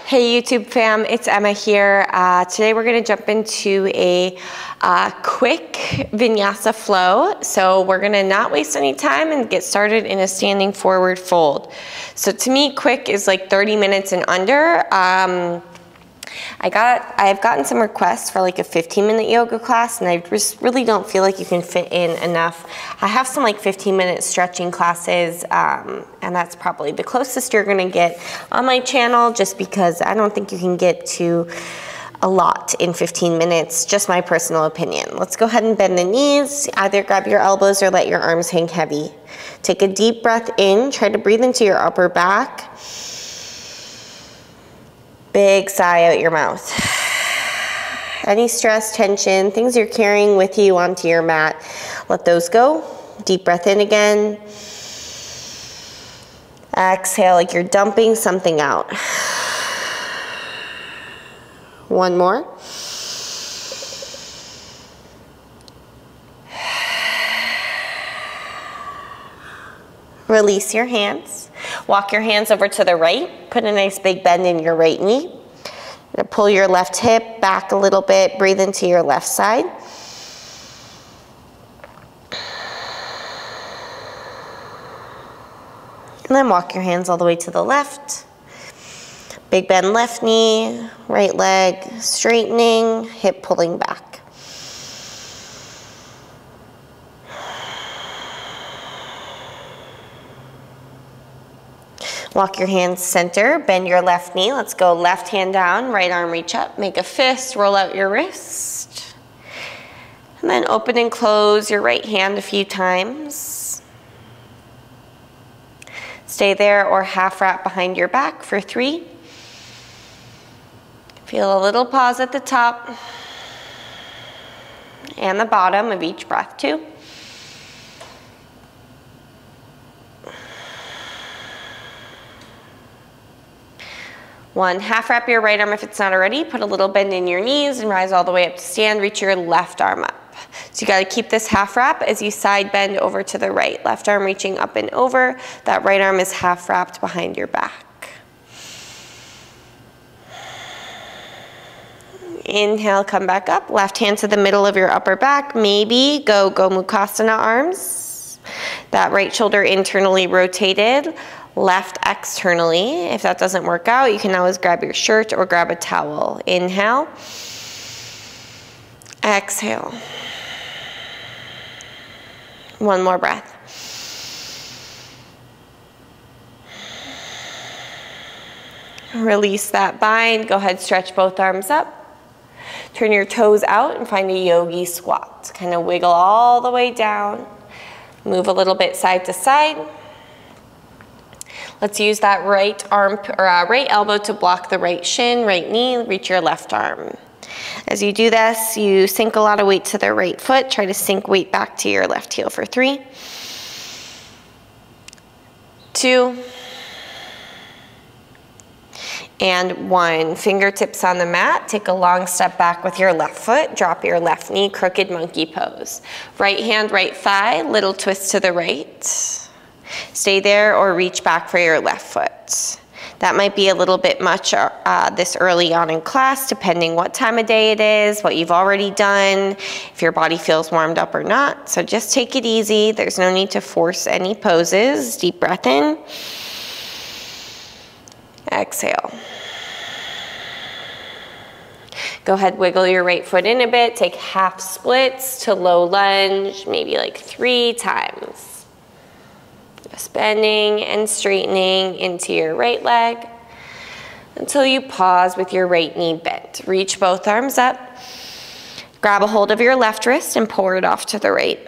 Hey YouTube fam, it's Emma here. Today we're going to jump into a quick Vinyasa flow. So we're going to not waste any time and get started in a standing forward fold. So to me, quick is like 30 minutes and under. I've gotten some requests for like a 15-minute yoga class, and I just really don't feel like you can fit in enough. I have some like 15-minute stretching classes, and that's probably the closest you're gonna get on my channel, just because I don't think you can get to a lot in 15 minutes, just my personal opinion. Let's go ahead and bend the knees. Either grab your elbows or let your arms hang heavy. Take a deep breath in, try to breathe into your upper back. Big sigh out your mouth. Any stress, tension, things you're carrying with you onto your mat, let those go. Deep breath in again. Exhale like you're dumping something out. One more. Release your hands. Walk your hands over to the right. Put a nice big bend in your right knee. Pull your left hip back a little bit. Breathe into your left side. And then walk your hands all the way to the left. Big bend left knee, right leg straightening, hip pulling back. Walk your hands center, bend your left knee. Let's go left hand down, right arm reach up. Make a fist, roll out your wrist. And then open and close your right hand a few times. Stay there or half wrap behind your back for 3. Feel a little pause at the top and the bottom of each breath, 2. 1, half wrap your right arm if it's not already. Put a little bend in your knees and rise all the way up to stand. Reach your left arm up. So you got to keep this half wrap as you side bend over to the right. Left arm reaching up and over. That right arm is half wrapped behind your back. Inhale, come back up. Left hand to the middle of your upper back. Maybe go Gomukhasana arms. That right shoulder internally rotated. Left externally. If that doesn't work out, you can always grab your shirt or grab a towel. Inhale. Exhale. One more breath. Release that bind. Go ahead, stretch both arms up. Turn your toes out and find a yogi squat. Kind of wiggle all the way down. Move a little bit side to side. Let's use that right arm or right elbow to block the right shin, right knee, reach your left arm. As you do this, you sink a lot of weight to the right foot. Try to sink weight back to your left heel for 3, 2, and 1. Fingertips on the mat. Take a long step back with your left foot. Drop your left knee, crooked monkey pose. Right hand, right thigh, little twist to the right. Stay there or reach back for your left foot. That might be a little bit much this early on in class, depending what time of day it is, what you've already done, if your body feels warmed up or not. So just take it easy. There's no need to force any poses. Deep breath in. Exhale. Go ahead, wiggle your right foot in a bit. Take half splits to low lunge, maybe like 3 times. Just bending and straightening into your right leg until you pause with your right knee bent. Reach both arms up. Grab a hold of your left wrist and pour it off to the right.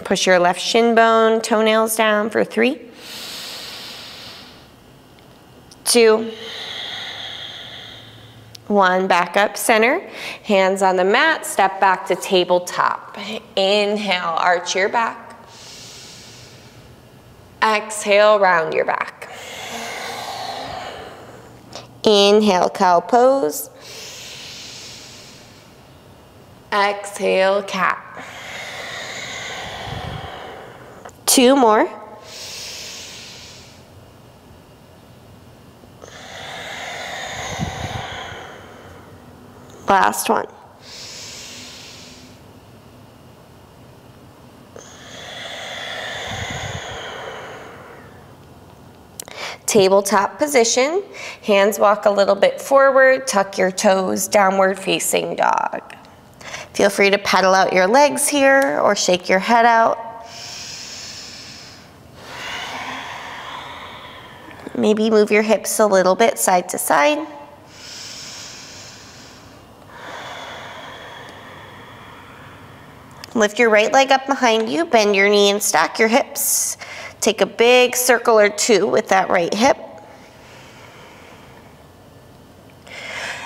Push your left shin bone, toenails down for 3, 2, 1. Back up center. Hands on the mat. Step back to tabletop. Inhale, arch your back. Exhale, round your back. Inhale, cow pose. Exhale, cat. 2 more. Last one. Tabletop position, hands walk a little bit forward, tuck your toes, downward facing dog. Feel free to pedal out your legs here or shake your head out. Maybe move your hips a little bit side to side. Lift your right leg up behind you, bend your knee and stack your hips. Take a big circle or two with that right hip.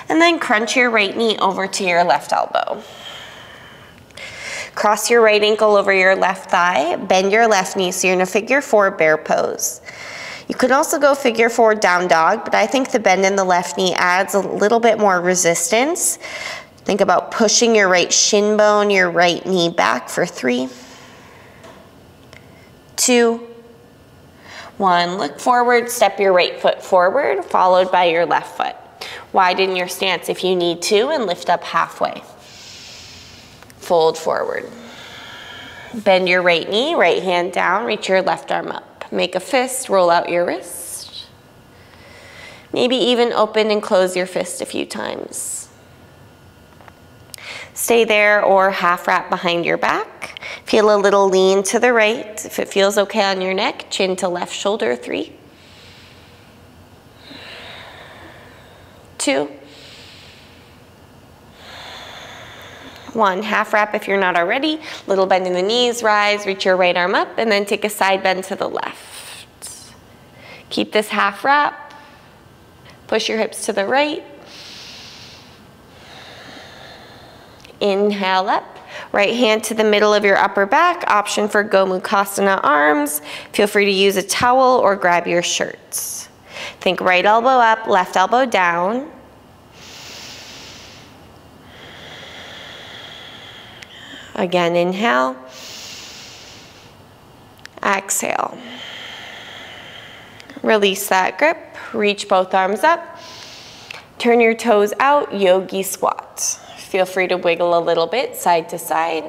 And then crunch your right knee over to your left elbow. Cross your right ankle over your left thigh, bend your left knee so you're in a figure 4 bear pose. You could also go figure 4 down dog, but I think the bend in the left knee adds a little bit more resistance. Think about pushing your right shin bone, your right knee back for 3, 2, 1. Look forward, step your right foot forward, followed by your left foot. Widen your stance if you need to and lift up halfway. Fold forward. Bend your right knee, right hand down, reach your left arm up. Make a fist, roll out your wrist. Maybe even open and close your fist a few times. Stay there or half wrap behind your back. Feel a little lean to the right. If it feels okay on your neck, chin to left shoulder, 3, 2, 1. Half wrap if you're not already. Little bend in the knees, rise, reach your right arm up, and then take a side bend to the left. Keep this half wrap. Push your hips to the right. Inhale up. Right hand to the middle of your upper back. Option for Gomukhasana arms. Feel free to use a towel or grab your shirts. Think right elbow up, left elbow down. Again, inhale. Exhale. Release that grip. Reach both arms up. Turn your toes out, yogi squat. Feel free to wiggle a little bit side to side.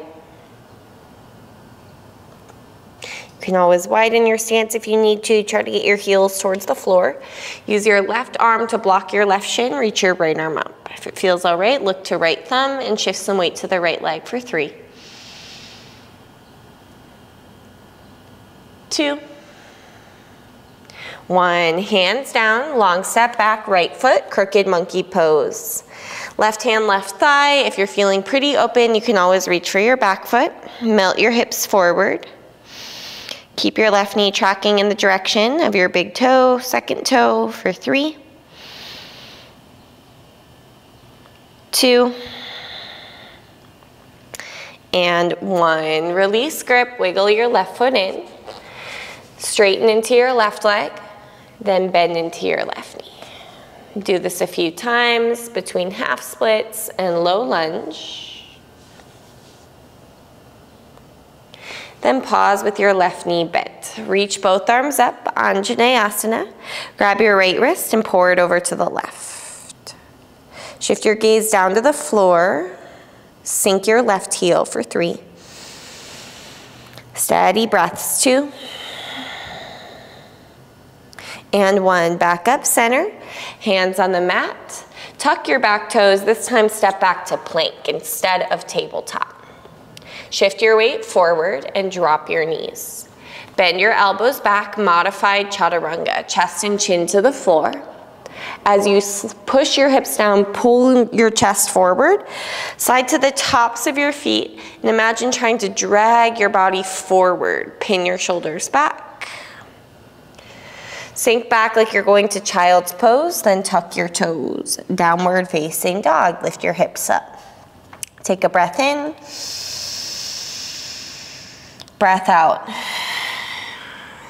You can always widen your stance if you need to. Try to get your heels towards the floor. Use your left arm to block your left shin. Reach your right arm up. If it feels all right, look to right thumb and shift some weight to the right leg for 3, 2, 1. Hands down, long step back, right foot, crooked monkey pose. Left hand, left thigh. If you're feeling pretty open, you can always reach for your back foot. Melt your hips forward. Keep your left knee tracking in the direction of your big toe, second toe for 3, 2, and 1. Release grip, wiggle your left foot in. Straighten into your left leg, then bend into your left knee. Do this a few times between half splits and low lunge. Then pause with your left knee bent. Reach both arms up, Anjaneyasana. Grab your right wrist and pour it over to the left. Shift your gaze down to the floor. Sink your left heel for 3. Steady breaths, 2. And 1. Back up center, hands on the mat. Tuck your back toes, this time step back to plank instead of tabletop. Shift your weight forward and drop your knees. Bend your elbows back, modified chaturanga, chest and chin to the floor. As you push your hips down, pull your chest forward, slide to the tops of your feet, and imagine trying to drag your body forward. Pin your shoulders back. Sink back like you're going to child's pose, then tuck your toes. Downward facing dog, lift your hips up. Take a breath in. Breath out.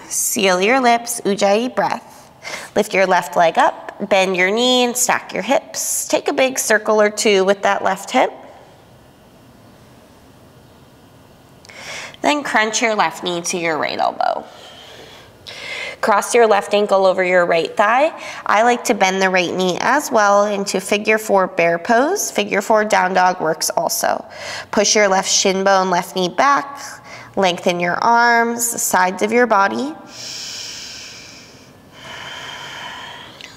Seal your lips, Ujjayi breath. Lift your left leg up, bend your knee and stack your hips. Take a big circle or 2 with that left hip. Then crunch your left knee to your right elbow. Cross your left ankle over your right thigh. I like to bend the right knee as well into figure 4 bear pose. Figure 4 down dog works also. Push your left shin bone, left knee back. Lengthen your arms, the sides of your body.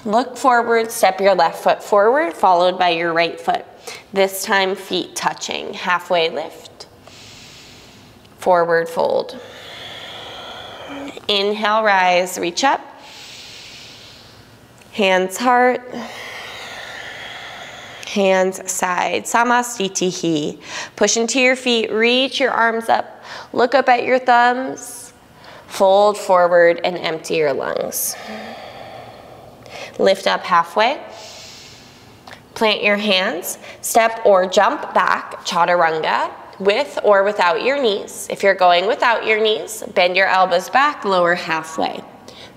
Look forward, step your left foot forward, followed by your right foot. This time, feet touching. Halfway lift. Forward fold. Inhale, rise, reach up. Hands heart. Hands side. Samastitihi. Push into your feet, reach your arms up. Look up at your thumbs. Fold forward and empty your lungs. Lift up halfway. Plant your hands. Step or jump back, chaturanga, with or without your knees. If you're going without your knees, bend your elbows back, lower halfway.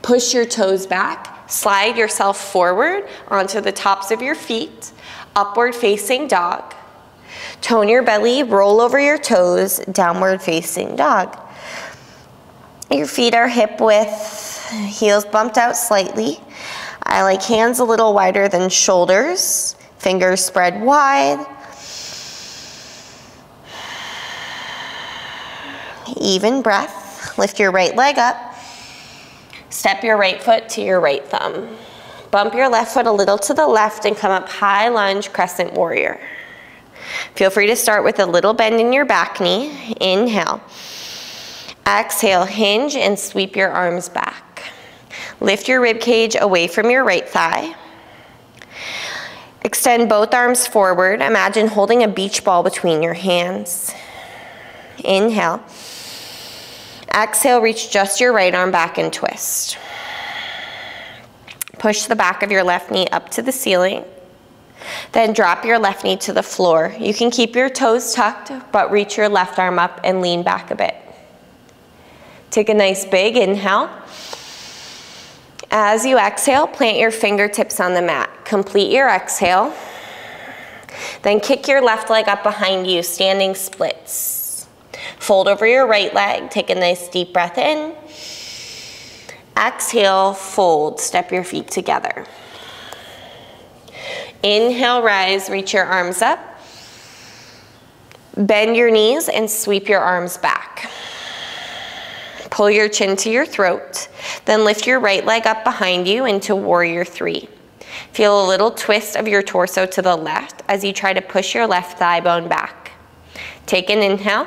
Push your toes back. Slide yourself forward onto the tops of your feet. Upward facing dog. Tone your belly, roll over your toes, downward facing dog. Your feet are hip width, heels bumped out slightly. I like hands a little wider than shoulders, fingers spread wide. Even breath. Lift your right leg up. Step your right foot to your right thumb. Bump your left foot a little to the left and come up high lunge, crescent warrior. Feel free to start with a little bend in your back knee. Inhale. Exhale, hinge and sweep your arms back. Lift your rib cage away from your right thigh. Extend both arms forward. Imagine holding a beach ball between your hands. Inhale. Exhale, reach just your right arm back and twist. Push the back of your left knee up to the ceiling. Then drop your left knee to the floor. You can keep your toes tucked, but reach your left arm up and lean back a bit. Take a nice big inhale. As you exhale, plant your fingertips on the mat. Complete your exhale. Then kick your left leg up behind you, standing splits. Fold over your right leg. Take a nice deep breath in. Exhale, fold. Step your feet together. Inhale, rise, reach your arms up. Bend your knees and sweep your arms back. Pull your chin to your throat. Then lift your right leg up behind you into warrior 3. Feel a little twist of your torso to the left as you try to push your left thigh bone back. Take an inhale.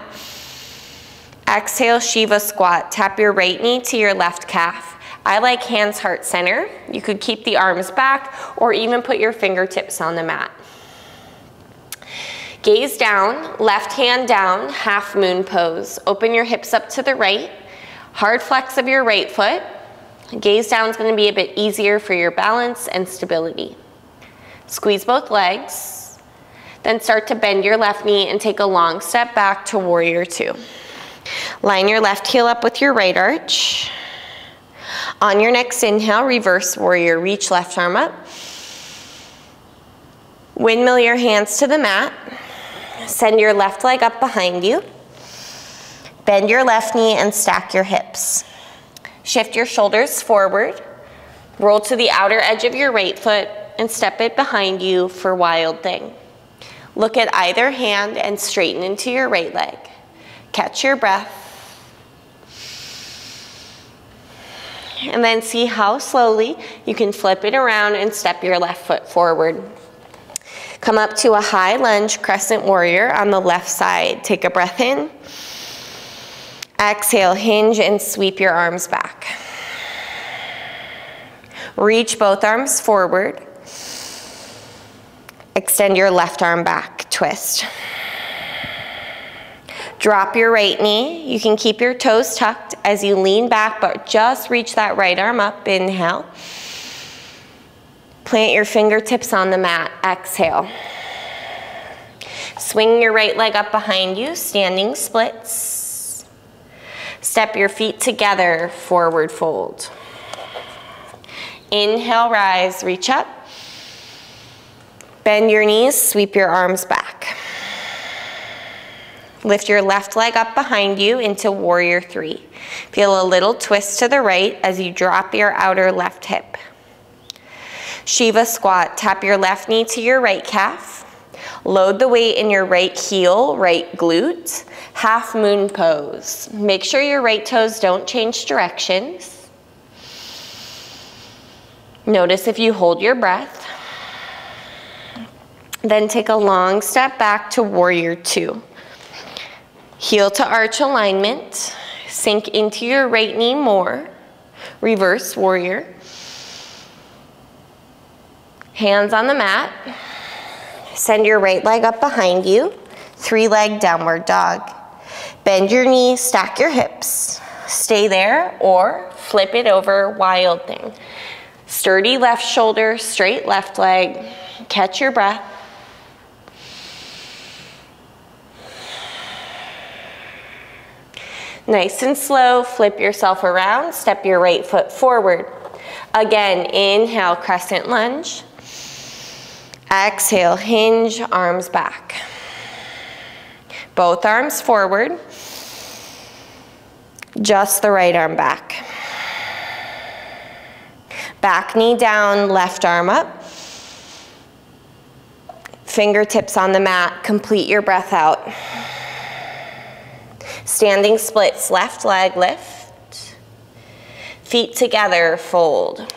Exhale, Shiva squat. Tap your right knee to your left calf. I like hands heart center. You could keep the arms back or even put your fingertips on the mat. Gaze down, left hand down, half moon pose. Open your hips up to the right. Hard flex of your right foot. Gaze down is going to be a bit easier for your balance and stability. Squeeze both legs. Then start to bend your left knee and take a long step back to warrior 2. Line your left heel up with your right arch. On your next inhale, reverse warrior. Reach left arm up. Windmill your hands to the mat. Send your left leg up behind you. Bend your left knee and stack your hips. Shift your shoulders forward. Roll to the outer edge of your right foot and step it behind you for wild thing. Look at either hand and straighten into your right leg. Catch your breath. And then see how slowly you can flip it around and step your left foot forward. Come up to a high lunge crescent warrior on the left side. Take a breath in. Exhale, hinge and sweep your arms back. Reach both arms forward. Extend your left arm back, twist. Drop your right knee. You can keep your toes tucked as you lean back, but just reach that right arm up. Inhale. Plant your fingertips on the mat. Exhale. Swing your right leg up behind you, standing splits. Step your feet together, forward fold. Inhale, rise, reach up. Bend your knees, sweep your arms back. Lift your left leg up behind you into warrior three. Feel a little twist to the right as you drop your outer left hip. Shiva squat, tap your left knee to your right calf. Load the weight in your right heel, right glute. Half moon pose. Make sure your right toes don't change directions. Notice if you hold your breath. Then take a long step back to warrior two. Heel to arch alignment. Sink into your right knee more. Reverse warrior. Hands on the mat. Send your right leg up behind you. 3-leg downward dog. Bend your knees, stack your hips. Stay there or flip it over, wild thing. Sturdy left shoulder, straight left leg. Catch your breath. Nice and slow, flip yourself around, step your right foot forward. Again, inhale, crescent lunge. Exhale, hinge, arms back. Both arms forward. Just the right arm back. Back knee down, left arm up. Fingertips on the mat, complete your breath out. Standing splits, left leg lift. Feet together, fold.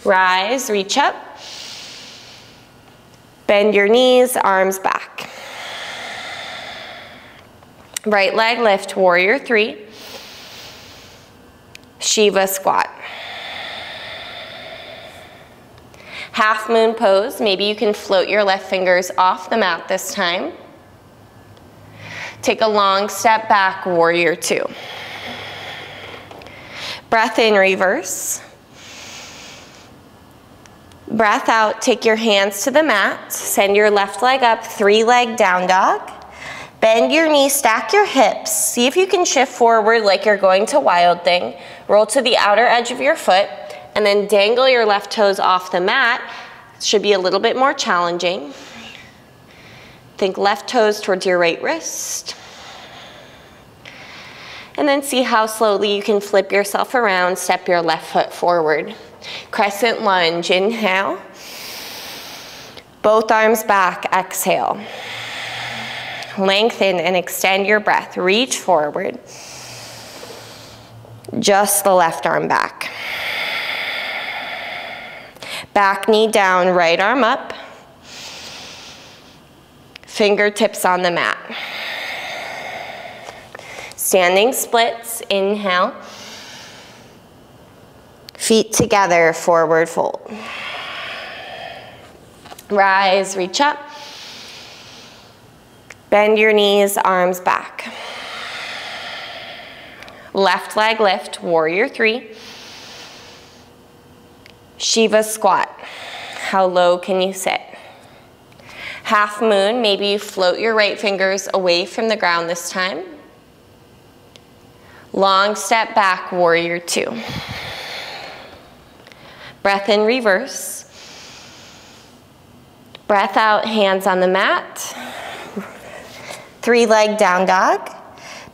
Rise, reach up. Bend your knees, arms back. Right leg lift, warrior three. Shiva squat. Half moon pose, maybe you can float your left fingers off the mat this time. Take a long step back, warrior two. Breath in, reverse. Breath out, take your hands to the mat. Send your left leg up, 3-leg down dog. Bend your knees, stack your hips. See if you can shift forward like you're going to wild thing. Roll to the outer edge of your foot and then dangle your left toes off the mat. It should be a little bit more challenging. Think left toes towards your right wrist. And then see how slowly you can flip yourself around, step your left foot forward. Crescent lunge, inhale. Both arms back, exhale. Lengthen and extend your breath. Reach forward. Just the left arm back. Back knee down, right arm up. Fingertips on the mat. Standing splits, inhale. Feet together, forward fold. Rise, reach up. Bend your knees, arms back. Left leg lift, warrior three. Shiva squat. How low can you sit? Half moon, maybe you float your right fingers away from the ground this time. Long step back, warrior two. Breath in, reverse. Breath out, hands on the mat. 3-leg down dog.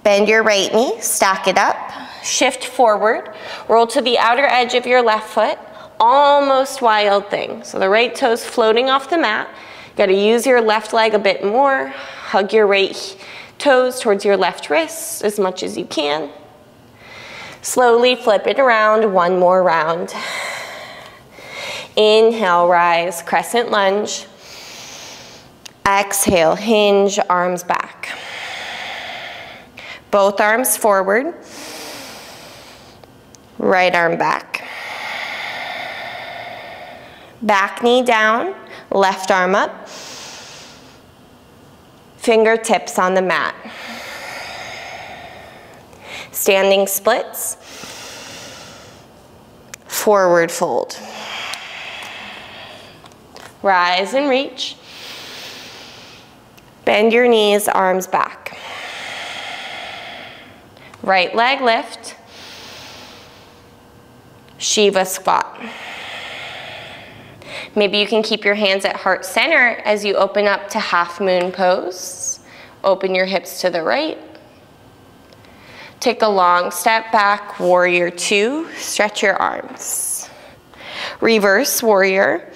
Bend your right knee, stack it up. Shift forward. Roll to the outer edge of your left foot. Almost wild thing. So the right toes floating off the mat. You gotta use your left leg a bit more. Hug your right toes towards your left wrist as much as you can. Slowly flip it around, one more round. Inhale, rise, crescent lunge. Exhale, hinge, arms back. Both arms forward. Right arm back. Back knee down, left arm up. Fingertips on the mat. Standing splits. Forward fold. Rise and reach. Bend your knees, arms back. Right leg lift. Shiva squat. Maybe you can keep your hands at heart center as you open up to half moon pose. Open your hips to the right. Take a long step back, warrior two. Stretch your arms. Reverse warrior.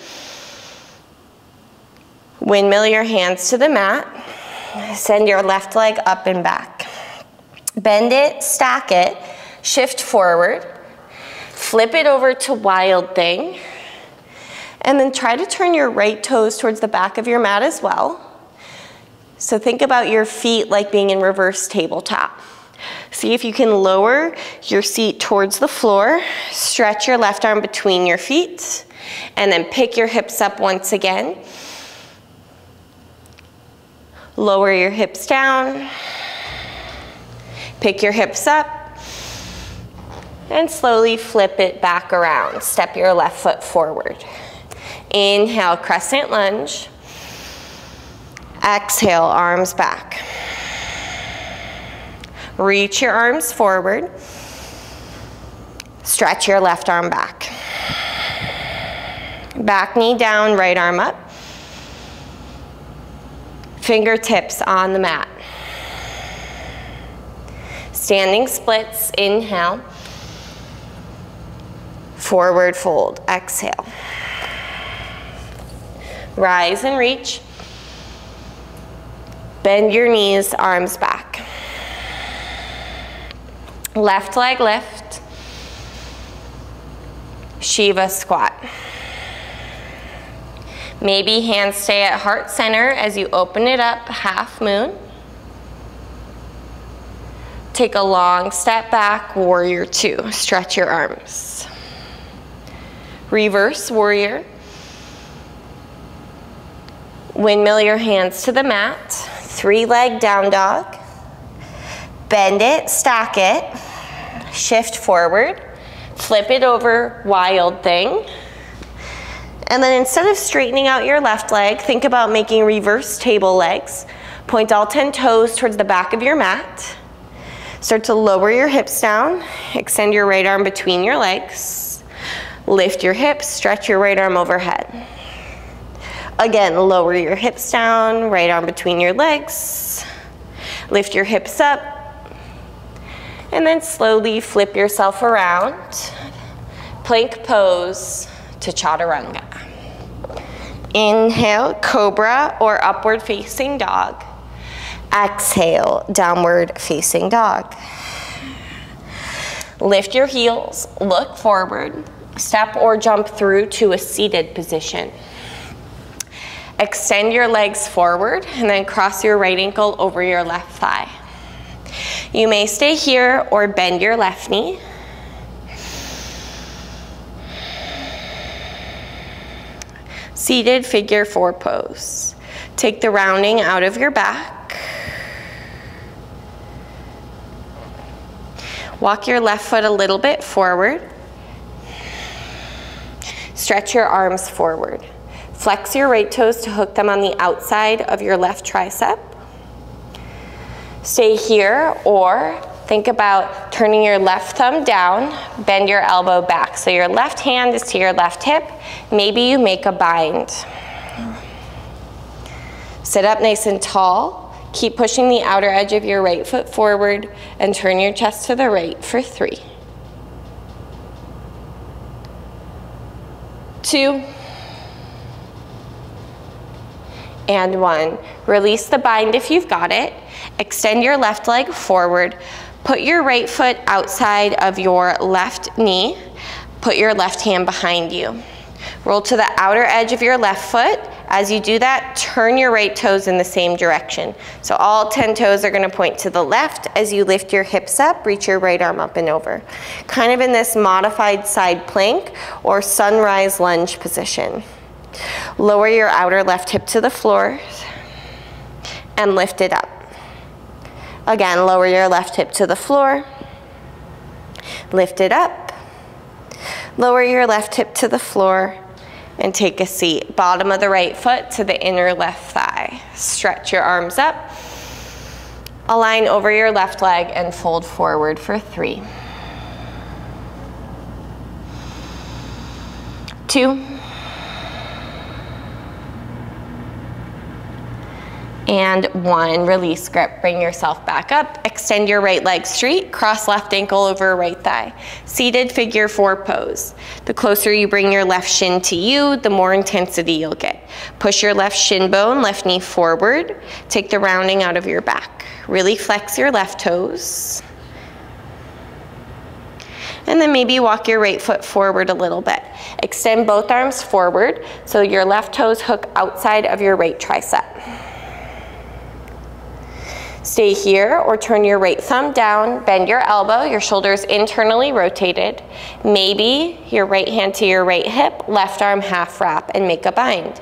Windmill your hands to the mat. Send your left leg up and back. Bend it, stack it, shift forward. Flip it over to wild thing. And then try to turn your right toes towards the back of your mat as well. So think about your feet like being in reverse tabletop. See if you can lower your seat towards the floor. Stretch your left arm between your feet. And then pick your hips up once again. Lower your hips down. Pick your hips up. And slowly flip it back around. Step your left foot forward. Inhale, crescent lunge. Exhale, arms back. Reach your arms forward. Stretch your left arm back. Back knee down, right arm up. Fingertips on the mat. Standing splits, inhale. Forward fold, exhale. Rise and reach. Bend your knees, arms back. Left leg lift. Shiva squat. Maybe hands stay at heart center as you open it up, half moon. Take a long step back, warrior two. Stretch your arms. Reverse warrior. Windmill your hands to the mat. Three leg down dog. Bend it, stack it. Shift forward. Flip it over, wild thing. And then instead of straightening out your left leg, think about making reverse table legs. Point all 10 toes towards the back of your mat. Start to lower your hips down. Extend your right arm between your legs. Lift your hips, stretch your right arm overhead. Again, lower your hips down, right arm between your legs. Lift your hips up. And then slowly flip yourself around. Plank pose to chaturanga. Inhale, cobra or upward facing dog. Exhale, downward facing dog. Lift your heels, look forward. Step or jump through to a seated position. Extend your legs forward and then cross your right ankle over your left thigh. You may stay here or bend your left knee. Seated figure four pose. Take the rounding out of your back. Walk your left foot a little bit forward. Stretch your arms forward. Flex your right toes to hook them on the outside of your left tricep. Stay here or think about turning your left thumb down, bend your elbow back. So your left hand is to your left hip. Maybe you make a bind. Sit up nice and tall. Keep pushing the outer edge of your right foot forward and turn your chest to the right for 3, 2, and 1. Release the bind if you've got it. Extend your left leg forward. Put your right foot outside of your left knee. Put your left hand behind you. Roll to the outer edge of your left foot. As you do that, turn your right toes in the same direction. So all 10 toes are going to point to the left. As you lift your hips up, reach your right arm up and over. Kind of in this modified side plank or sunrise lunge position. Lower your outer left hip to the floor and lift it up. Again, lower your left hip to the floor, lift it up, lower your left hip to the floor, and take a seat. Bottom of the right foot to the inner left thigh. Stretch your arms up, align over your left leg, and fold forward for 3, 2, And 1, release grip, bring yourself back up. Extend your right leg straight, cross left ankle over right thigh. Seated figure 4 pose. The closer you bring your left shin to you, the more intensity you'll get. Push your left shin bone, left knee forward. Take the rounding out of your back. Really flex your left toes. And then maybe walk your right foot forward a little bit. Extend both arms forward so your left toes hook outside of your right tricep. Stay here or turn your right thumb down, bend your elbow, your shoulders internally rotated. Maybe your right hand to your right hip, left arm half wrap and make a bind.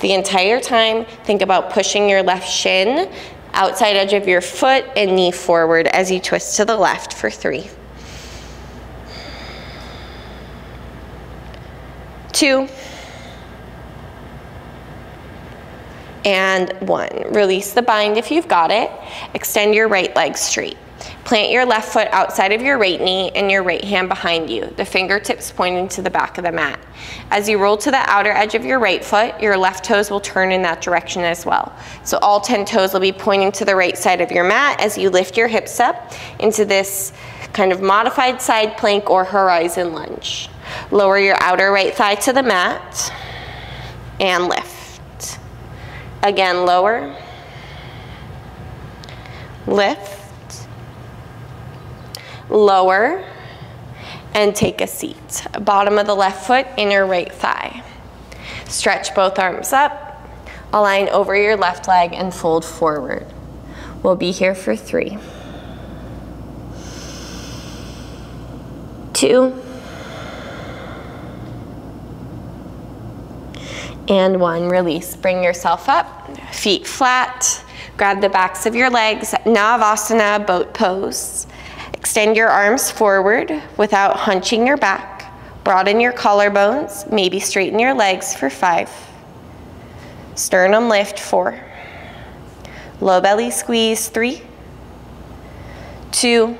The entire time, think about pushing your left shin, outside edge of your foot and knee forward as you twist to the left for 3. 2. And 1. Release the bind if you've got it. Extend your right leg straight. Plant your left foot outside of your right knee and your right hand behind you, the fingertips pointing to the back of the mat. As you roll to the outer edge of your right foot, your left toes will turn in that direction as well. So all 10 toes will be pointing to the right side of your mat as you lift your hips up into this kind of modified side plank or horizon lunge. Lower your outer right thigh to the mat and lift. Again, lower, lift, lower, and take a seat. Bottom of the left foot, inner right thigh. Stretch both arms up, align over your left leg and fold forward. We'll be here for 3, 2, and 1. Release. Bring yourself up, feet flat. Grab the backs of your legs, Navasana, boat pose. Extend your arms forward without hunching your back. Broaden your collarbones, maybe straighten your legs for 5. Sternum lift 4. Low belly squeeze 3, 2.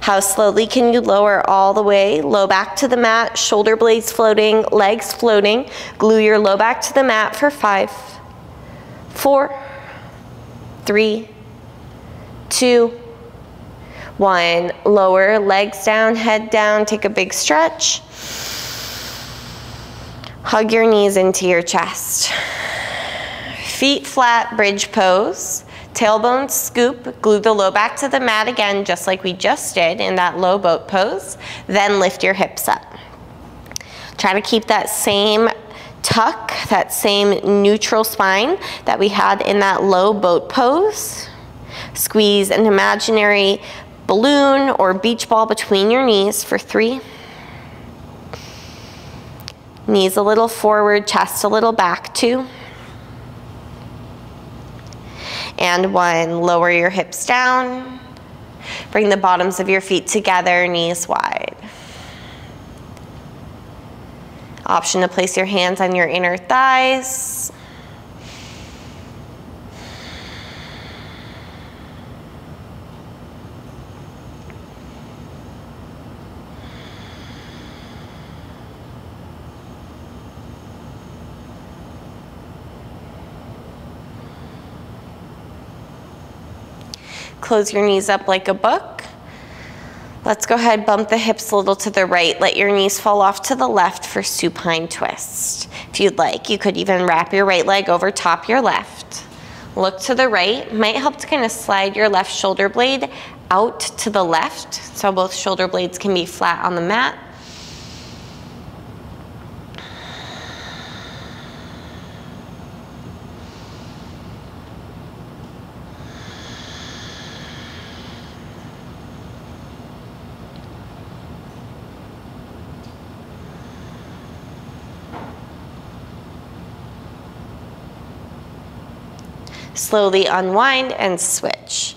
How slowly can you lower all the way? Low back to the mat, shoulder blades floating, legs floating. Glue your low back to the mat for 5, 4, 3, 2, 1. Lower, legs down, head down, take a big stretch. Hug your knees into your chest. Feet flat, bridge pose. Tailbone scoop, glue the low back to the mat again, just like we just did in that low boat pose. Then lift your hips up. Try to keep that same tuck, that same neutral spine that we had in that low boat pose. Squeeze an imaginary balloon or beach ball between your knees for 3. Knees a little forward, chest a little back, 2. And 1, lower your hips down. Bring the bottoms of your feet together, knees wide. Option to place your hands on your inner thighs. Close your knees up like a book. Let's go ahead, bump the hips a little to the right. Let your knees fall off to the left for supine twist. If you'd like, you could even wrap your right leg over top your left. Look to the right. Might help to kind of slide your left shoulder blade out to the left, so both shoulder blades can be flat on the mat. Slowly unwind and switch.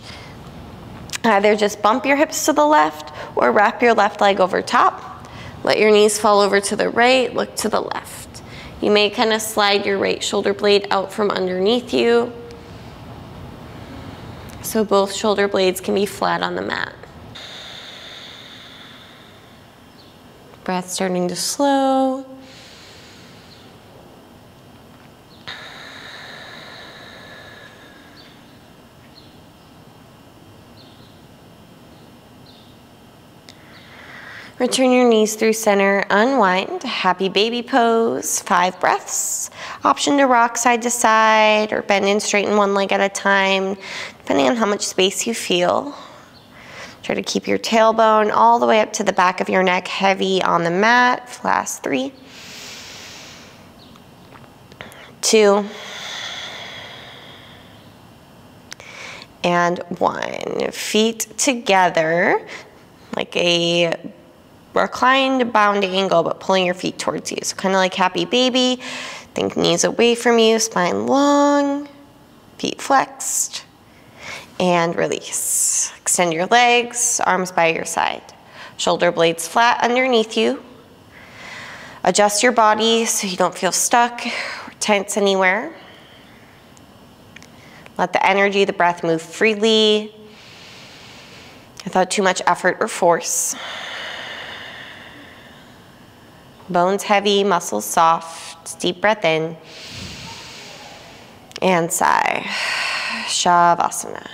Either just bump your hips to the left or wrap your left leg over top. Let your knees fall over to the right, look to the left. You may kind of slide your right shoulder blade out from underneath you, so both shoulder blades can be flat on the mat. Breath starting to slow. Return your knees through center, unwind, happy baby pose, 5 breaths. Option to rock side to side or bend and straighten one leg at a time, depending on how much space you feel. Try to keep your tailbone all the way up to the back of your neck, heavy on the mat. Last 3, 2, and 1. Feet together, like a reclined bound angle, but pulling your feet towards you. So kind of like happy baby. Think knees away from you, spine long, feet flexed, and release. Extend your legs, arms by your side. Shoulder blades flat underneath you. Adjust your body so you don't feel stuck or tense anywhere. Let the energy, the breath move freely without too much effort or force. Bones heavy, muscles soft. Deep breath in and sigh. Shavasana.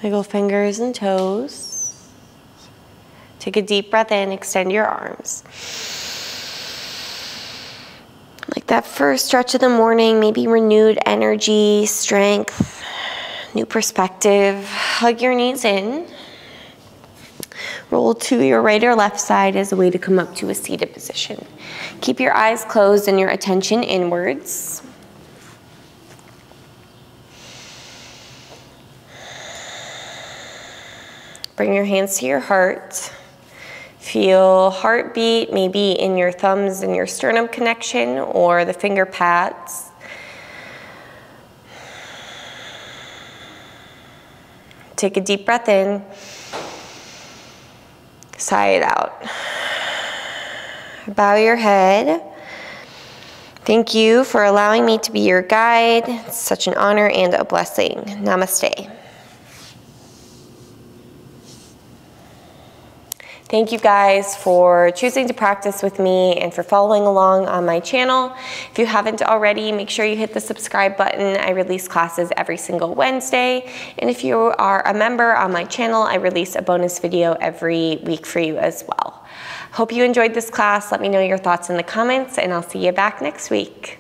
Wiggle fingers and toes. Take a deep breath in, extend your arms. Like that first stretch of the morning, maybe renewed energy, strength, new perspective. Hug your knees in. Roll to your right or left side as a way to come up to a seated position. Keep your eyes closed and your attention inwards. Bring your hands to your heart. Feel heartbeat, maybe in your thumbs and your sternum connection or the finger pads. Take a deep breath in. Sigh it out. Bow your head. Thank you for allowing me to be your guide. It's such an honor and a blessing. Namaste. Thank you guys for choosing to practice with me and for following along on my channel. If you haven't already, make sure you hit the subscribe button. I release classes every single Wednesday. And if you are a member on my channel, I release a bonus video every week for you as well. Hope you enjoyed this class. Let me know your thoughts in the comments and I'll see you back next week.